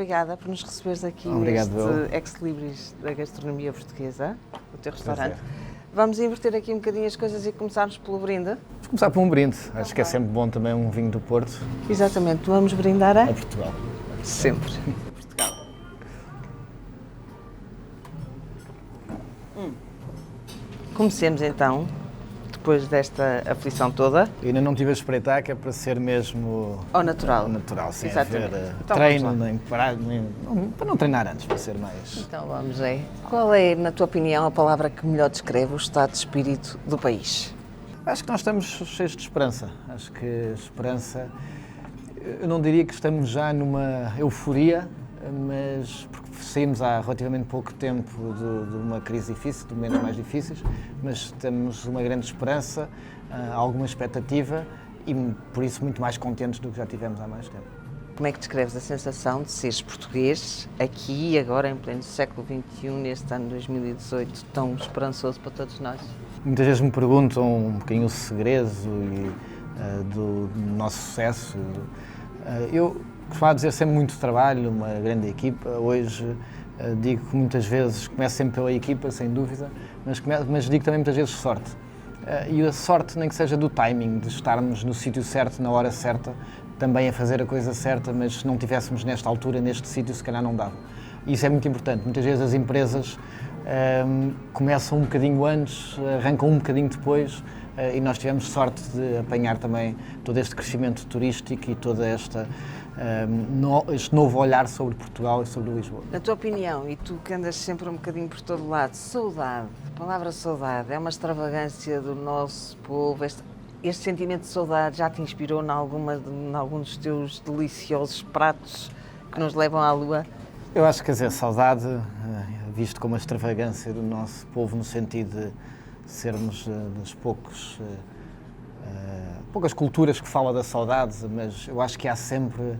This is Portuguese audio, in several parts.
obrigada por nos receberes aqui Obrigado, neste ex-libris da gastronomia portuguesa, o teu restaurante. Vamos inverter aqui um bocadinho as coisas e começarmos pelo brinde? Vamos começar por um brinde. Acho que é sempre bom também um vinho do Porto. Exatamente, vamos brindar a Portugal. sempre. Portugal. Comecemos então, depois desta aflição toda. Ainda não tive a espreitar, que é para ser mesmo ao natural. Natural, sem Exatamente. haver Então, treino, nem parar, para não treinar antes, para ser mais... Então vamos aí. Qual é, na tua opinião, a palavra que melhor descreve o estado de espírito do país? Acho que nós estamos cheios de esperança. Acho que esperança... Eu não diria que estamos já numa euforia, mas porque saímos há relativamente pouco tempo de uma crise difícil, de momentos mais difíceis, mas temos uma grande esperança, alguma expectativa e por isso muito mais contentes do que já tivemos há mais tempo. Como é que descreves a sensação de seres português aqui e agora em pleno século XXI, neste ano 2018, tão esperançoso para todos nós? Muitas vezes me perguntam um bocadinho o segredo do nosso sucesso. Eu gostava de dizer sempre muito trabalho, uma grande equipa. Hoje digo que muitas vezes começo sempre pela equipa, sem dúvida, mas digo também muitas vezes sorte. E a sorte nem que seja do timing, de estarmos no sítio certo, na hora certa, também a fazer a coisa certa, mas se não estivéssemos nesta altura, neste sítio, se calhar não dava. E isso é muito importante. Muitas vezes as empresas começam um bocadinho antes, arrancam um bocadinho depois, e nós tivemos sorte de apanhar também todo este crescimento turístico e todo este novo olhar sobre Portugal e sobre Lisboa. Na tua opinião, e tu que andas sempre um bocadinho por todo lado, saudade, a palavra saudade é uma extravagância do nosso povo, este sentimento de saudade já te inspirou em algum dos teus deliciosos pratos que nos levam à lua? Eu acho que, quer dizer, saudade, visto como a extravagância do nosso povo, no sentido de sermos das poucas culturas que falam da saudade, mas eu acho que há sempre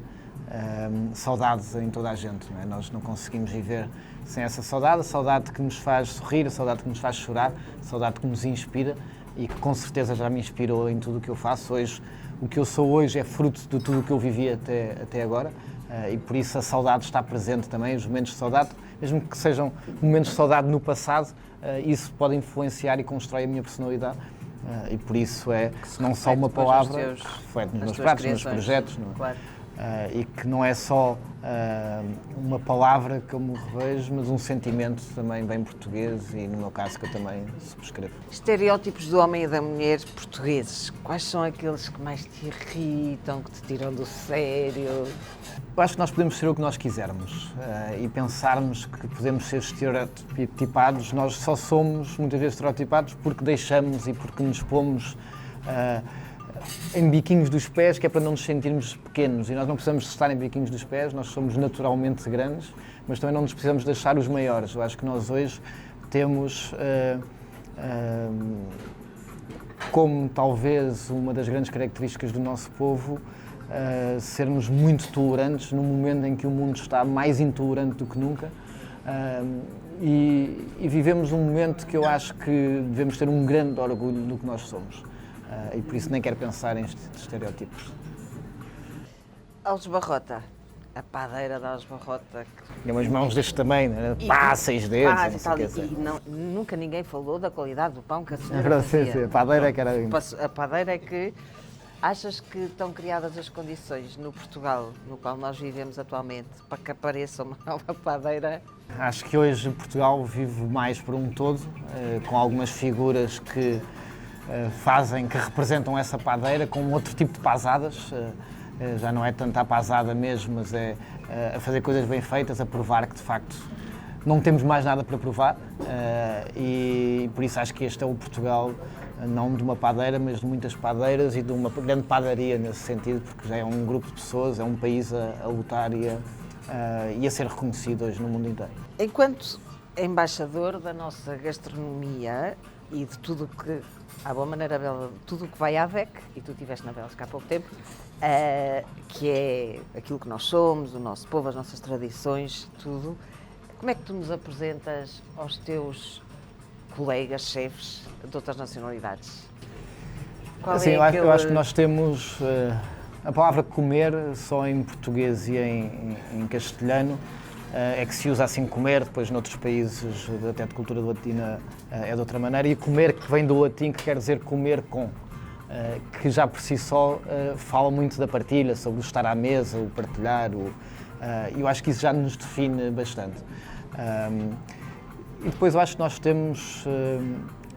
saudades em toda a gente, não é? Nós não conseguimos viver sem essa saudade, a saudade que nos faz sorrir, a saudade que nos faz chorar, a saudade que nos inspira e que com certeza já me inspirou em tudo o que eu faço. Hoje, o que eu sou hoje é fruto de tudo o que eu vivi até agora. E por isso a saudade está presente também, os momentos de saudade, mesmo que sejam momentos de saudade no passado, isso pode influenciar e constrói a minha personalidade. E por isso é não só uma palavra, que reflete nos meus pratos, nos meus projetos, claro. E que não é só uma palavra que eu me revejo, mas um sentimento também bem português e, no meu caso, que eu também subscrevo. Estereótipos do homem e da mulher portugueses, quais são aqueles que mais te irritam, que te tiram do sério? Eu acho que nós podemos ser o que nós quisermos e pensarmos que podemos ser estereotipados. Nós só somos muitas vezes estereotipados porque deixamos e porque nos pomos em biquinhos dos pés, que é para não nos sentirmos pequenos. E nós não precisamos de estar em biquinhos dos pés, nós somos naturalmente grandes, mas também não nos precisamos de achar os maiores. Eu acho que nós hoje temos, como talvez uma das grandes características do nosso povo, sermos muito tolerantes num momento em que o mundo está mais intolerante do que nunca, e vivemos um momento que eu acho que devemos ter um grande orgulho do que nós somos, e por isso nem quero pensar em estereótipos. Alves Barrota, a padeira da Alves Barrota. Tinha umas mãos deste tamanho, né? 6 dedos, não sei o que é. Nunca ninguém falou da qualidade do pão que a senhora fazia. Sim, a padeira é que era... A padeira é que... Achas que estão criadas as condições no Portugal, no qual nós vivemos atualmente, para que apareça uma nova padeira? Acho que hoje Portugal vive mais por um todo, com algumas figuras que que representam essa padeira, com outro tipo de pasadas. Já não é tanto a pasada mesmo, mas é a fazer coisas bem feitas, a provar que de facto não temos mais nada para provar, e por isso acho que este é o Portugal, não de uma padeira, mas de muitas padeiras e de uma grande padaria nesse sentido, porque já é um grupo de pessoas, é um país a lutar e a ser reconhecido hoje no mundo inteiro. Enquanto embaixador da nossa gastronomia e de tudo que, à boa maneira bela, tudo o que vai à VEC, e tu estiveste na Bélgica há pouco tempo, que é aquilo que nós somos, o nosso povo, as nossas tradições, tudo, como é que tu nos apresentas aos teus colegas, chefes de outras nacionalidades? Assim, eu acho que nós temos A palavra comer, só em português e em castelhano, é que se usa assim comer, depois noutros países, até de cultura latina, é de outra maneira. E comer, que vem do latim, que quer dizer comer com, que já por si só fala muito da partilha, sobre o estar à mesa, o partilhar. E eu acho que isso já nos define bastante. E depois eu acho que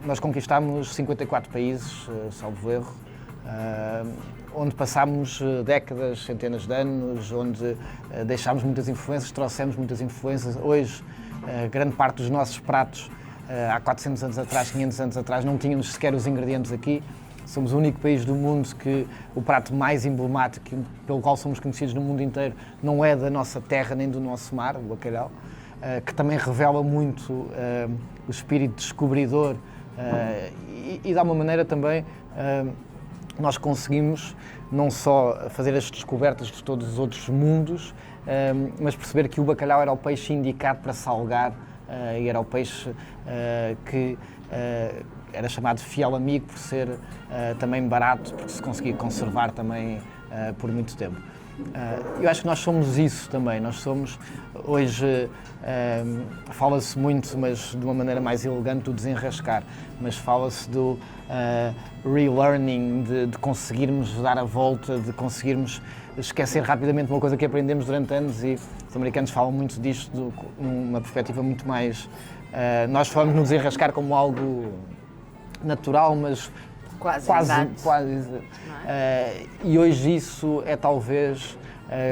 nós conquistámos 54 países, salvo erro, onde passámos décadas, centenas de anos, onde deixámos muitas influências, trouxemos muitas influências. Hoje, grande parte dos nossos pratos, há 400 anos atrás, 500 anos atrás, não tínhamos sequer os ingredientes aqui. Somos o único país do mundo que o prato mais emblemático, pelo qual somos conhecidos no mundo inteiro, não é da nossa terra nem do nosso mar, o bacalhau, que também revela muito o espírito descobridor e dá uma maneira também nós conseguimos não só fazer as descobertas de todos os outros mundos, mas perceber que o bacalhau era o peixe indicado para salgar e era o peixe que era chamado fiel amigo por ser também barato, porque se conseguia conservar também por muito tempo. Eu acho que nós somos isso também, nós somos, hoje fala-se muito, mas de uma maneira mais elegante, do desenrascar, mas fala-se do relearning, de conseguirmos dar a volta, de conseguirmos esquecer rapidamente uma coisa que aprendemos durante anos, e os americanos falam muito disto numa perspectiva muito mais... nós falamos no desenrascar como algo natural, mas quase. E hoje isso é talvez,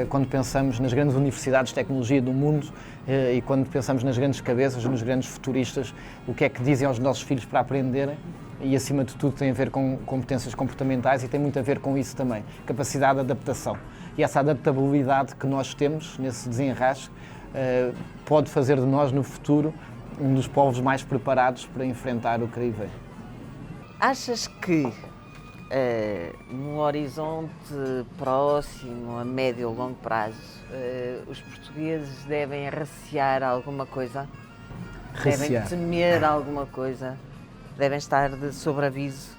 quando pensamos nas grandes universidades de tecnologia do mundo e quando pensamos nas grandes cabeças, nos grandes futuristas, o que é que dizem aos nossos filhos para aprenderem, e acima de tudo tem a ver com competências comportamentais e tem muito a ver com isso também, capacidade de adaptação. E essa adaptabilidade que nós temos nesse desenrasque pode fazer de nós no futuro um dos povos mais preparados para enfrentar o que aí vem. Achas que no horizonte próximo, a médio ou longo prazo, os portugueses devem recear alguma coisa? Devem temer alguma coisa? Devem estar de sobreaviso?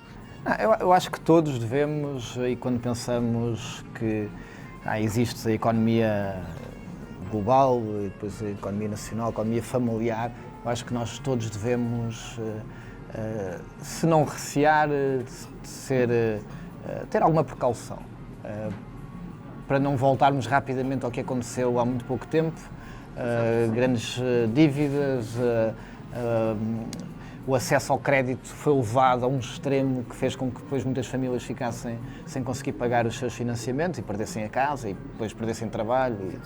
Eu acho que todos devemos, e quando pensamos que existe a economia global, e depois a economia nacional, a economia familiar, eu acho que nós todos devemos... se não recear, ter alguma precaução, para não voltarmos rapidamente ao que aconteceu há muito pouco tempo, grandes dívidas, o acesso ao crédito foi levado a um extremo que fez com que depois muitas famílias ficassem sem conseguir pagar os seus financiamentos e perdessem a casa e depois perdessem trabalho.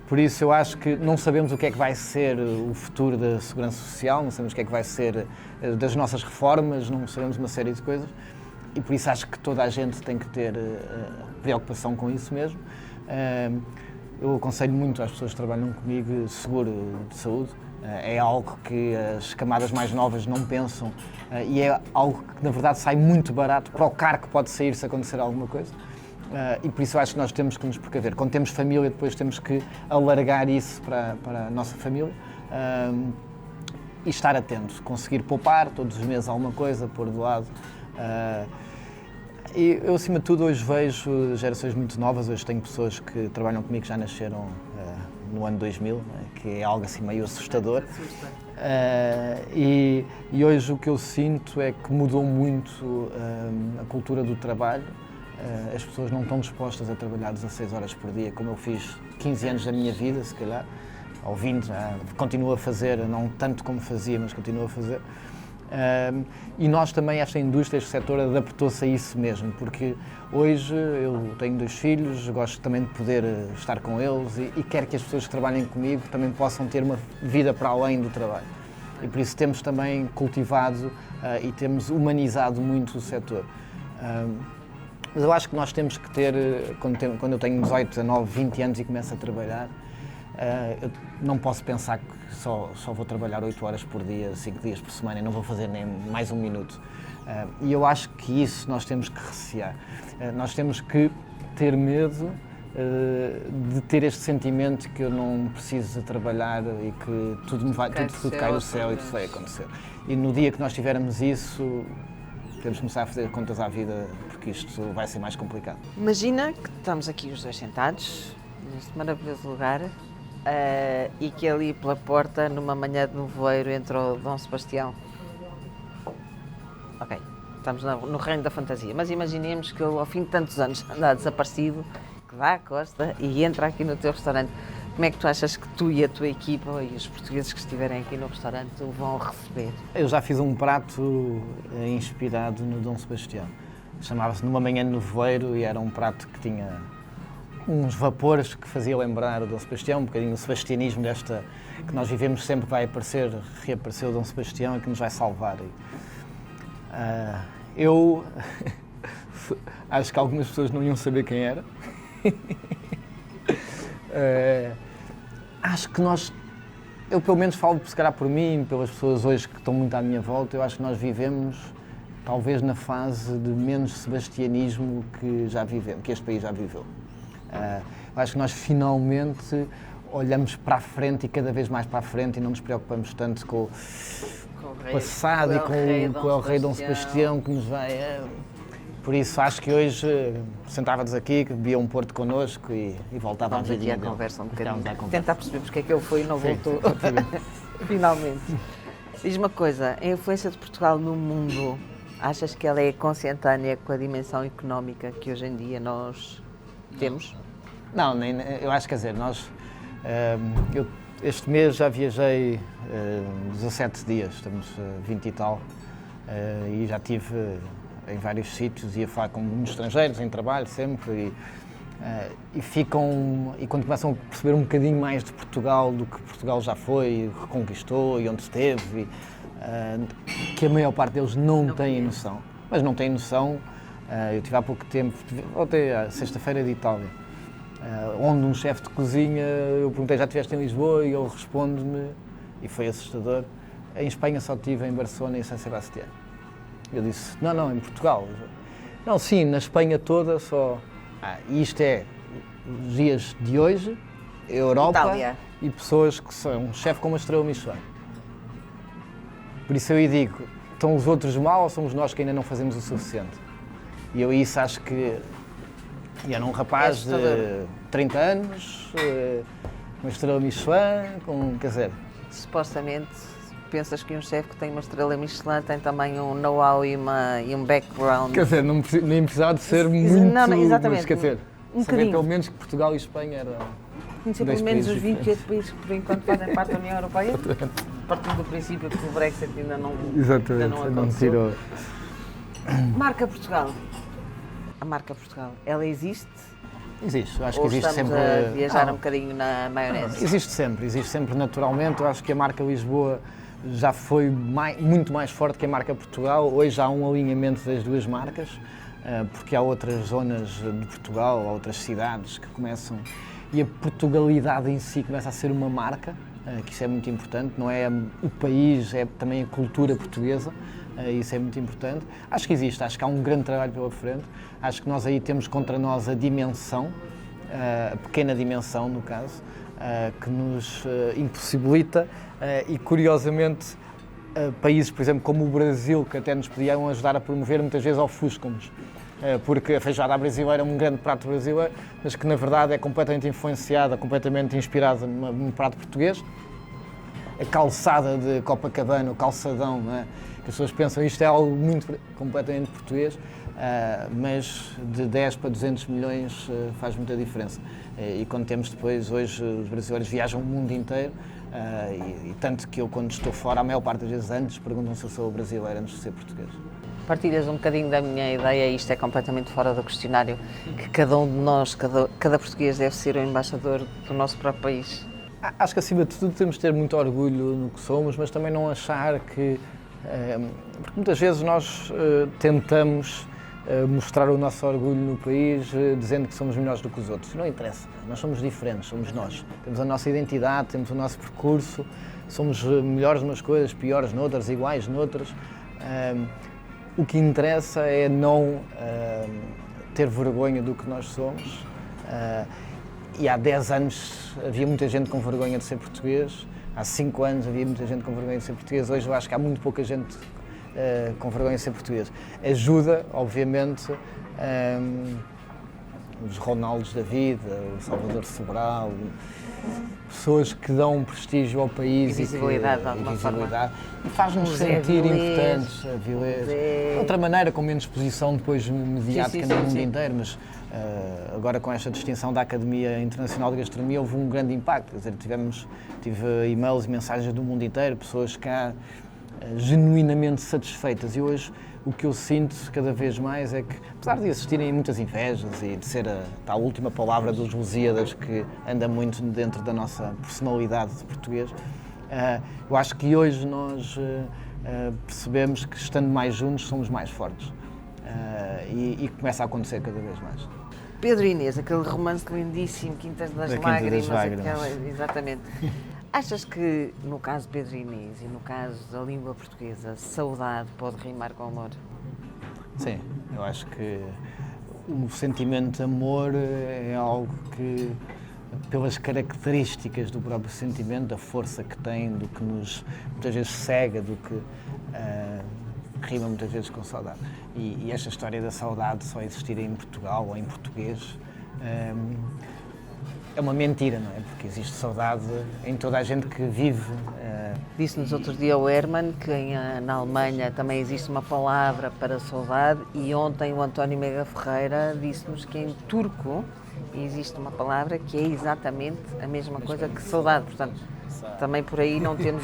Por isso eu acho que não sabemos o que é que vai ser o futuro da segurança social, não sabemos o que é que vai ser das nossas reformas, não sabemos uma série de coisas, e por isso acho que toda a gente tem que ter preocupação com isso mesmo. Eu aconselho muito às pessoas que trabalham comigo seguro de saúde. É algo que as camadas mais novas não pensam e é algo que na verdade sai muito barato para o caro que pode sair se acontecer alguma coisa. E por isso eu acho que nós temos que nos precaver. Quando temos família, depois temos que alargar isso para a nossa família e estar atento, conseguir poupar todos os meses alguma coisa, pôr de lado. E eu, acima de tudo, hoje vejo gerações muito novas. Hoje tenho pessoas que trabalham comigo que já nasceram no ano 2000, que é algo assim meio assustador. E hoje o que eu sinto é que mudou muito a cultura do trabalho. As pessoas não estão dispostas a trabalhar 16 horas por dia, como eu fiz 15 anos da minha vida, se calhar, ou 20, continuo a fazer, não tanto como fazia, mas continuo a fazer. E nós também, esta indústria, este setor, adaptou-se a isso mesmo, porque hoje eu tenho 2 filhos, gosto também de poder estar com eles e quero que as pessoas que trabalhem comigo também possam ter uma vida para além do trabalho. E por isso temos também cultivado e temos humanizado muito o setor. Mas eu acho que nós temos que ter, quando eu tenho 18, 19, 20 anos e começo a trabalhar, eu não posso pensar que só vou trabalhar 8 horas por dia, 5 dias por semana e não vou fazer nem mais um minuto. E eu acho que isso nós temos que recear. Nós temos que ter medo de ter este sentimento que eu não preciso de trabalhar e que tudo cai do céu e tudo vai acontecer. E no dia que nós tivermos isso, temos que começar a fazer contas à vida, porque isto vai ser mais complicado. Imagina que estamos aqui os dois sentados, neste maravilhoso lugar, e que ali pela porta, numa manhã de nevoeiro, entrou Dom Sebastião. Ok, estamos no reino da fantasia, mas imaginemos que ele, ao fim de tantos anos, anda desaparecido, que dá à costa e entra aqui no teu restaurante. Como é que tu achas que tu e a tua equipa e os portugueses que estiverem aqui no restaurante o vão receber? Eu já fiz um prato inspirado no Dom Sebastião. Chamava-se Numa Manhã de Nevoeiro e era um prato que tinha uns vapores que fazia lembrar o Dom Sebastião, um bocadinho o sebastianismo desta que nós vivemos sempre que vai reaparecer o Dom Sebastião e que nos vai salvar. Eu acho que algumas pessoas não iam saber quem era. Acho que eu pelo menos falo se calhar por mim, pelas pessoas hoje que estão muito à minha volta, eu acho que nós vivemos talvez na fase de menos sebastianismo que este país já viveu. Eu acho que nós finalmente olhamos para a frente e cada vez mais para a frente e não nos preocupamos tanto com o passado e com o rei Dom Sebastião que nos vai... Por isso acho que hoje sentávamos aqui, bebia um porto connosco e voltávamos aqui à conversa um bocadinho. Tentar perceber porque é que ele foi e não voltou. Finalmente. Diz uma coisa, a influência de Portugal no mundo, achas que ela é consentânea com a dimensão económica que hoje em dia nós temos? Não, eu acho que quer dizer, eu este mês já viajei 17 dias, estamos 20 e tal, e já tive em vários sítios, ia falar com muitos estrangeiros em trabalho sempre e quando começam a perceber um bocadinho mais de Portugal, do que Portugal já foi, reconquistou e onde esteve, que a maior parte deles não têm noção. Mas não têm noção, eu tive há pouco tempo, voltei à sexta-feira de Itália, onde um chefe de cozinha, eu perguntei, já estiveste em Lisboa? E ele responde-me, e foi assustador, em Espanha só estive em Barcelona e San Sebastián. Eu disse, não, em Portugal. Não, sim, na Espanha toda só... E isto é os dias de hoje, Europa Itália. E pessoas que são um chefe com uma estrela Michelin. Por isso eu digo, estão os outros mal ou somos nós que ainda não fazemos o suficiente? E eu isso acho que... E era um rapaz de 30 anos, uma estrela Michelin, quer dizer... Supostamente... Pensas que um chefe que tem uma estrela Michelin tem também um know-how e um background? Quer dizer, nem precisava de ser muito... Não, exatamente. Mas, quer dizer, um saber bocadinho. pelo menos que Portugal e Espanha eram... Conhecer pelo menos os 28 países que por enquanto fazem parte da União Europeia, partindo do princípio que o Brexit ainda não aconteceu. Marca Portugal. A marca Portugal, ela existe? Existe, acho Ou que existe estamos sempre... a viajar um bocadinho na maionese? Existe sempre naturalmente. Eu acho que a marca Lisboa já foi muito mais forte que a marca Portugal. Hoje há um alinhamento das duas marcas, porque há outras zonas de Portugal, há outras cidades que começam... E a Portugalidade em si começa a ser uma marca, que isso é muito importante, não é o país, é também a cultura portuguesa, isso é muito importante. Acho que existe, acho que há um grande trabalho pela frente, acho que nós aí temos contra nós a dimensão, a pequena dimensão no caso, que nos impossibilita e curiosamente países, por exemplo, como o Brasil, que até nos podiam ajudar a promover, muitas vezes ofuscam-nos. Porque a feijoada à brasileira é um grande prato brasileiro, mas que na verdade é completamente influenciada, completamente inspirada num prato português. A calçada de Copacabana, o calçadão, não é? Que as pessoas pensam isto é algo completamente português, mas de 10 para 200 milhões faz muita diferença. E quando temos depois, hoje os brasileiros viajam o mundo inteiro, e tanto que eu quando estou fora, a maior parte das vezes antes, perguntam se eu sou brasileiro antes de ser português. Partilhas um bocadinho da minha ideia, isto é completamente fora do questionário, que cada um de nós, cada português deve ser o embaixador do nosso próprio país. Acho que acima de tudo temos de ter muito orgulho no que somos, mas também não achar que... Porque muitas vezes nós tentamos mostrar o nosso orgulho no país dizendo que somos melhores do que os outros. Não interessa, nós somos diferentes, somos nós. Temos a nossa identidade, temos o nosso percurso, somos melhores numas coisas, piores noutras, iguais noutras. O que interessa é não ter vergonha do que nós somos. E há 10 anos havia muita gente com vergonha de ser português, há 5 anos havia muita gente com vergonha de ser português, hoje eu acho que há muito pouca gente com vergonha de ser português. Ajuda, obviamente, os Ronaldos da vida, o Salvador Sobral, pessoas que dão prestígio ao país e visibilidade, de alguma visibilidade, e faz-nos sentir importantes, a Vilés. De outra maneira, com menos exposição depois mediática no mundo inteiro, mas agora com esta distinção da Academia Internacional de Gastronomia houve um grande impacto, quer dizer, tive e-mails e mensagens do mundo inteiro, pessoas cá genuinamente satisfeitas, e hoje o que eu sinto cada vez mais é que, apesar de existirem muitas invejas e de ser a última palavra dos Lusíadas que anda muito dentro da nossa personalidade de português, eu acho que hoje nós percebemos que, estando mais juntos, somos mais fortes, e começa a acontecer cada vez mais. Pedro e Inês, aquele romance lindíssimo, Quintas das Lágrimas, exatamente. Achas que, no caso de Pedro e Inês e no caso da língua portuguesa, saudade pode rimar com amor? Sim, eu acho que o sentimento de amor é algo que, pelas características do próprio sentimento, da força que tem, do que nos muitas vezes cega, do que rima muitas vezes com saudade. E esta história da saudade só existir em Portugal ou em português é uma mentira, não é? Porque existe saudade em toda a gente que vive. Disse-nos outro dia o Herman que na Alemanha também existe uma palavra para saudade, e ontem o António Mega Ferreira disse-nos que em turco existe uma palavra que é exatamente a mesma coisa que saudade. Portanto, também por aí não temos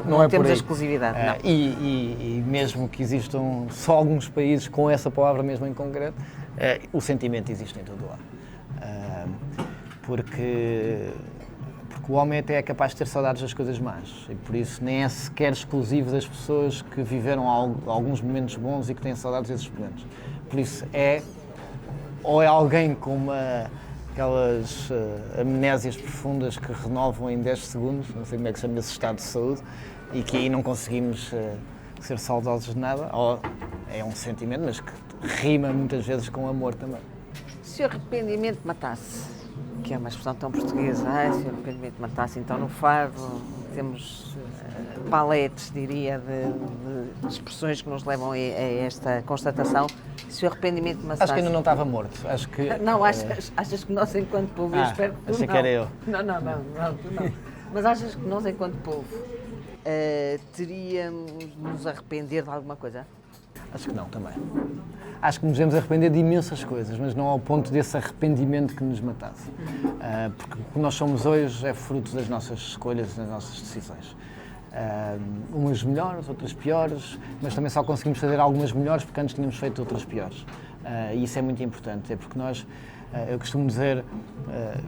não temos a exclusividade. Não. E mesmo que existam só alguns países com essa palavra mesmo em concreto, o sentimento existe em todo o lado. Porque o homem até é capaz de ter saudades das coisas más, e por isso nem é sequer exclusivo das pessoas que viveram alguns momentos bons e que têm saudades desses momentos. Por isso ou é alguém com aquelas amnésias profundas que renovam em 10 segundos, não sei como é que se chama esse estado de saúde, e que aí não conseguimos ser saudosos de nada, ou é um sentimento, mas que rima muitas vezes com amor também. Se o arrependimento matasse, que é uma expressão tão portuguesa, se o arrependimento matasse, então no fado temos paletes, diria, de expressões que nos levam a esta constatação. Se o arrependimento matasse... Acho que ainda não estava morto. Acho que, não, achas que nós, enquanto povo, eu espero que tu achei que era eu. Não, tu não. Mas achas que nós, enquanto povo, teríamos de nos arrepender de alguma coisa? Acho que não, também. Acho que nos devemos arrepender de imensas coisas, mas não ao ponto desse arrependimento que nos matasse. Porque o que nós somos hoje é fruto das nossas escolhas e das nossas decisões. Umas melhores, outras piores, mas também só conseguimos fazer algumas melhores porque antes tínhamos feito outras piores. E isso é muito importante, é porque nós, eu costumo dizer,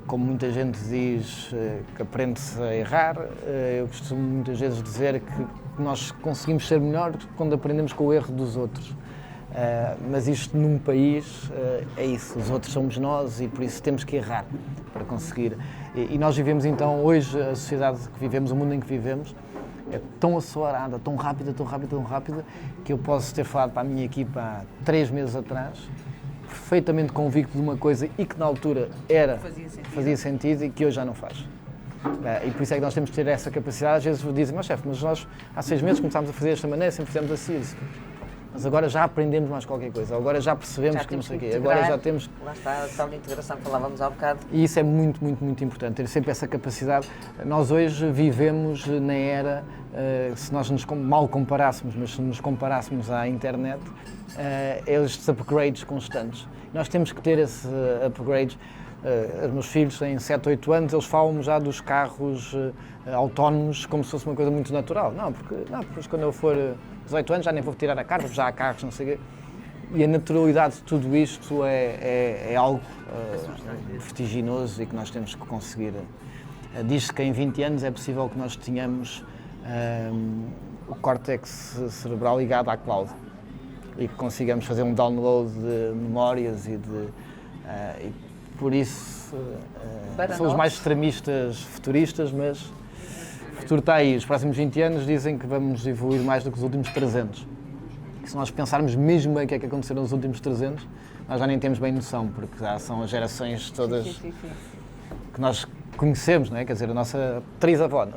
como muita gente diz, que aprende-se a errar, eu costumo muitas vezes dizer que nós conseguimos ser melhores quando aprendemos com o erro dos outros. Mas isto num país é isso, os outros somos nós e por isso temos que errar para conseguir. E nós vivemos então, hoje, a sociedade que vivemos, o mundo em que vivemos, é tão acelerada, tão rápida, que eu posso ter falado para a minha equipa há 3 meses atrás, perfeitamente convicto de uma coisa e que na altura fazia sentido e que hoje já não faz. E por isso é que nós temos que ter essa capacidade. Às vezes dizem, mas chefe, mas nós há 6 meses começámos a fazer desta maneira, sempre fizemos assim. Mas agora já aprendemos mais qualquer coisa, agora já percebemos que não sei o quê, agora já temos... Lá está a tal de integração que falávamos há bocado. E isso é muito, muito, muito importante, ter sempre essa capacidade. Nós hoje vivemos na era, se nós nos mal comparássemos, mas se nos comparássemos à internet, estes upgrades constantes. Nós temos que ter esse upgrade. Os meus filhos têm 7, 8 anos, eles falam já dos carros autónomos como se fosse uma coisa muito natural. Não, porque quando eu for 18 anos já nem vou tirar a carta, já há carros, não sei o quê. E a naturalidade de tudo isto é algo vertiginoso e que nós temos que conseguir. Diz-se que em 20 anos é possível que nós tenhamos o córtex cerebral ligado à cloud e que consigamos fazer um download de memórias e por isso são os mais extremistas futuristas, mas o futuro está aí. Os próximos 20 anos dizem que vamos evoluir mais do que os últimos 300. E se nós pensarmos mesmo bem o que é que aconteceu nos últimos 300, nós já nem temos bem noção, porque já são as gerações todas que nós conhecemos, não é? Quer dizer, a nossa trisavó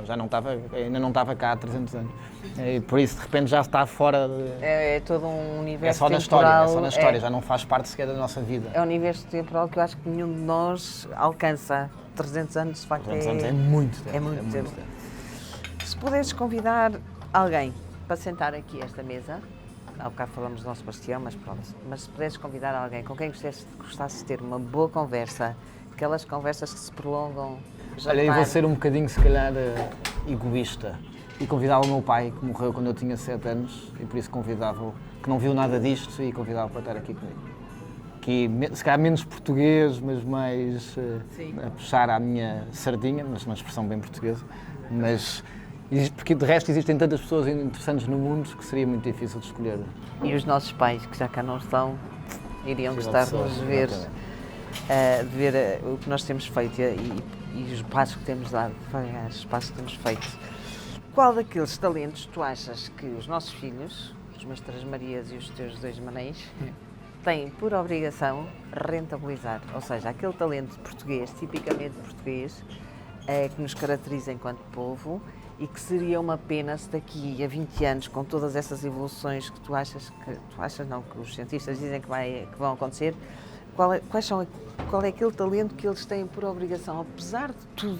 ainda não estava cá há 300 anos. E por isso, de repente, já está fora. É todo um universo É só na temporal. história, é só na história, já não faz parte sequer da nossa vida. É um universo temporal que eu acho que nenhum de nós alcança. 300 anos, de facto, 300 anos é muito tempo. É muito tempo. Se pudesses convidar alguém para sentar aqui a esta mesa, há bocado falamos do nosso Bastião, mas pronto, mas se pudesses convidar alguém com quem gostasses de ter uma boa conversa, aquelas conversas que se prolongam. Olha, eu vou ser um bocadinho, se calhar, egoísta e convidava o meu pai, que morreu quando eu tinha 7 anos, e por isso convidava-o, que não viu nada disto, e convidava-o para estar aqui comigo. Que se calhar menos português, mas mais a puxar à minha sardinha, mas uma expressão bem portuguesa, mas porque de resto existem tantas pessoas interessantes no mundo que seria muito difícil de escolher. E os nossos pais, que já cá não estão, iriam gostar de nos ver, de ver o que nós temos feito e os passos que temos dado, os passos que temos feito. Qual daqueles talentos tu achas que os nossos filhos, os meus 3 Marias e os teus 2 Manéis, têm por obrigação rentabilizar? Ou seja, aquele talento português, tipicamente português, que nos caracteriza enquanto povo e que seria uma pena se daqui a 20 anos, com todas essas evoluções que tu achas não, que os cientistas dizem que vão acontecer, qual é aquele talento que eles têm por obrigação, apesar de tudo?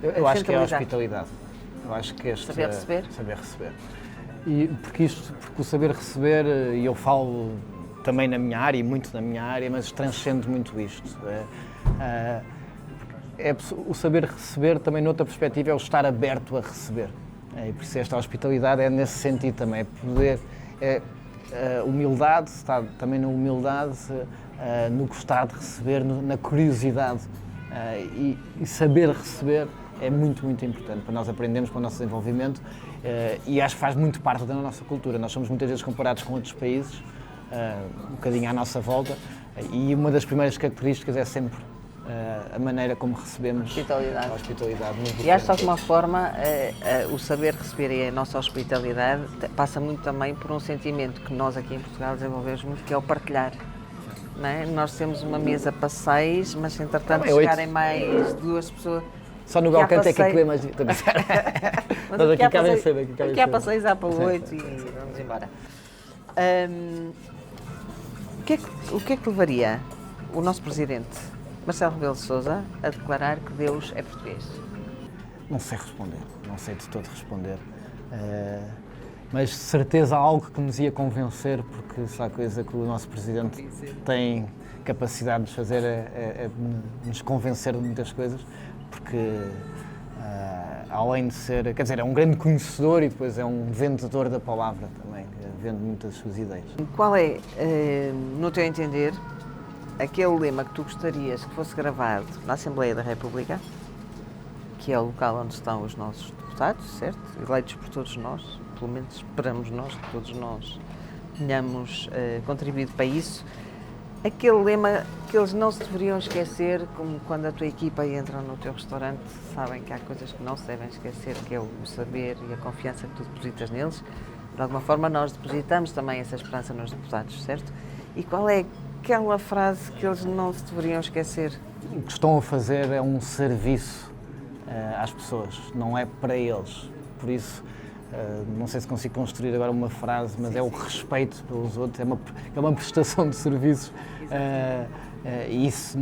Eu acho que é a hospitalidade. Eu acho que saber receber? Saber receber. E porque o saber receber, e eu falo também na minha área, e muito na minha área, mas transcende muito isto. O saber receber também, noutra perspectiva, é o estar aberto a receber. E por isso esta hospitalidade é nesse sentido também, humildade, está também na humildade, no gostar de receber, na curiosidade. E saber receber é muito, muito importante para nós aprendermos, para o nosso desenvolvimento, e acho que faz muito parte da nossa cultura. Nós somos muitas vezes comparados com outros países, um bocadinho à nossa volta, e uma das primeiras características é sempre a maneira como recebemos a hospitalidade. E acho que de alguma forma o saber receber e a nossa hospitalidade passa muito também por um sentimento que nós aqui em Portugal desenvolvemos muito, que é o partilhar. Não é? Nós temos uma mesa para 6, mas se entretanto chegarem mais 2 pessoas... Só no Galcante é que é mais... Mas aqui cabem cedo. Aqui há para 6, há para 8 e vamos embora. O que é que levaria o nosso Presidente, Marcelo Rebelo de Sousa, a declarar que Deus é português? Não sei responder, não sei de todo responder. Mas de certeza algo que nos ia convencer, porque se há coisa que o nosso Presidente tem capacidade de fazer é nos convencer de muitas coisas, porque além de ser, quer dizer, é um grande conhecedor e depois é um vendedor da palavra também, vende muitas suas ideias. Qual é, no teu entender, aquele lema que tu gostarias que fosse gravado na Assembleia da República, que é o local onde estão os nossos deputados, certo? Eleitos por todos nós, pelo menos esperamos nós, que todos nós tenhamos contribuído para isso. Aquele lema que eles não se deveriam esquecer, como quando a tua equipa entra no teu restaurante, sabem que há coisas que não se devem esquecer, que é o saber e a confiança que tu depositas neles. De alguma forma nós depositamos também essa esperança nos deputados, certo? E qual é aquela frase que eles não se deveriam esquecer? O que estão a fazer é um serviço às pessoas, não é para eles. Por isso, não sei se consigo construir agora uma frase, mas é o respeito pelos outros, é uma prestação de serviços, e isso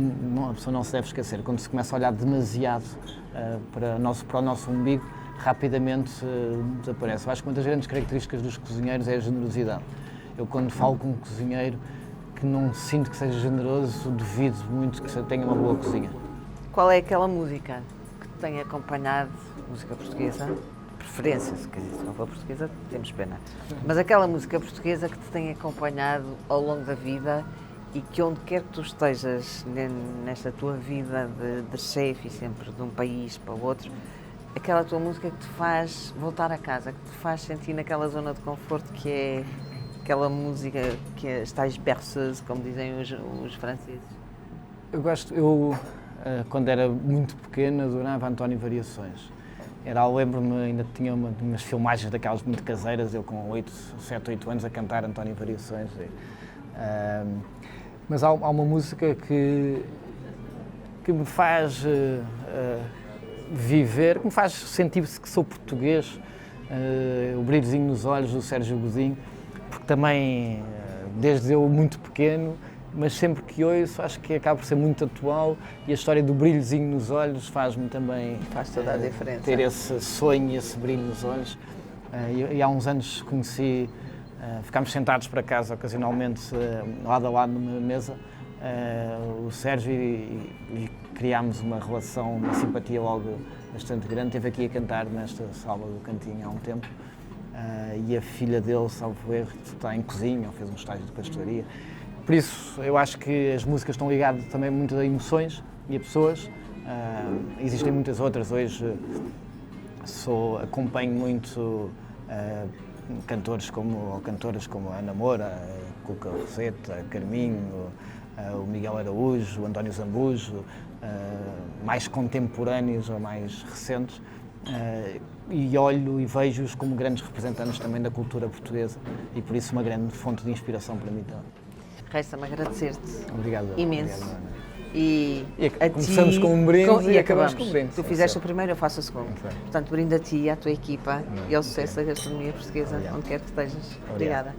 a pessoa não se deve esquecer. Quando se começa a olhar demasiado para o nosso umbigo, rapidamente desaparece. Eu acho que uma das grandes características dos cozinheiros é a generosidade. Eu, quando falo com um cozinheiro que não sinto que seja generoso, duvido muito que tenha uma boa cozinha. Qual é aquela música que te tem acompanhado, música portuguesa, preferência, se não for portuguesa, temos pena, mas aquela música portuguesa que te tem acompanhado ao longo da vida e que onde quer que tu estejas nesta tua vida de chefe e sempre de um país para o outro, aquela tua música que te faz voltar a casa, que te faz sentir naquela zona de conforto, que é aquela música que está berceuse, como dizem os franceses. Eu quando era muito pequeno, adorava António Variações. Lembro-me, ainda tinha umas filmagens daquelas muito caseiras, eu com 7, 8 anos a cantar António Variações. Mas há uma música que me faz viver, que me faz sentir que sou português, o brilhozinho nos olhos do Sérgio Godinho, porque também, desde eu muito pequeno, mas sempre que ouço, acho que acaba por ser muito atual e a história do brilhozinho nos olhos faz-me também Faz toda a diferença. ter esse sonho e esse brilho nos olhos. E há uns anos conheci, ficámos sentados para casa ocasionalmente, lado a lado numa mesa, o Sérgio e criámos uma relação, uma simpatia logo bastante grande. Esteve aqui a cantar nesta sala do Cantinho há um tempo. E a filha dele, salvo erro, está em cozinha, ou fez um estágio de pastelaria. Por isso, eu acho que as músicas estão ligadas também muito a emoções e a pessoas. Existem muitas outras. Hoje acompanho muito cantores ou cantoras como a Ana Moura, a Cuca Roseta, a Carminho, o Miguel Araújo, o António Zambujo, mais contemporâneos ou mais recentes. E olho e vejo-os como grandes representantes também da cultura portuguesa e por isso uma grande fonte de inspiração para mim também. Resta-me agradecer-te Obrigado. imenso. Obrigado, Ana. E começamos com um brinde e acabamos com um brinde. Tu fizeste o primeiro, eu faço o segundo. Muito bem. Portanto, brinde a ti e à tua equipa e ao sucesso Obrigado. da gastronomia portuguesa, Obrigado. onde quer que estejas. Obrigado. Obrigada.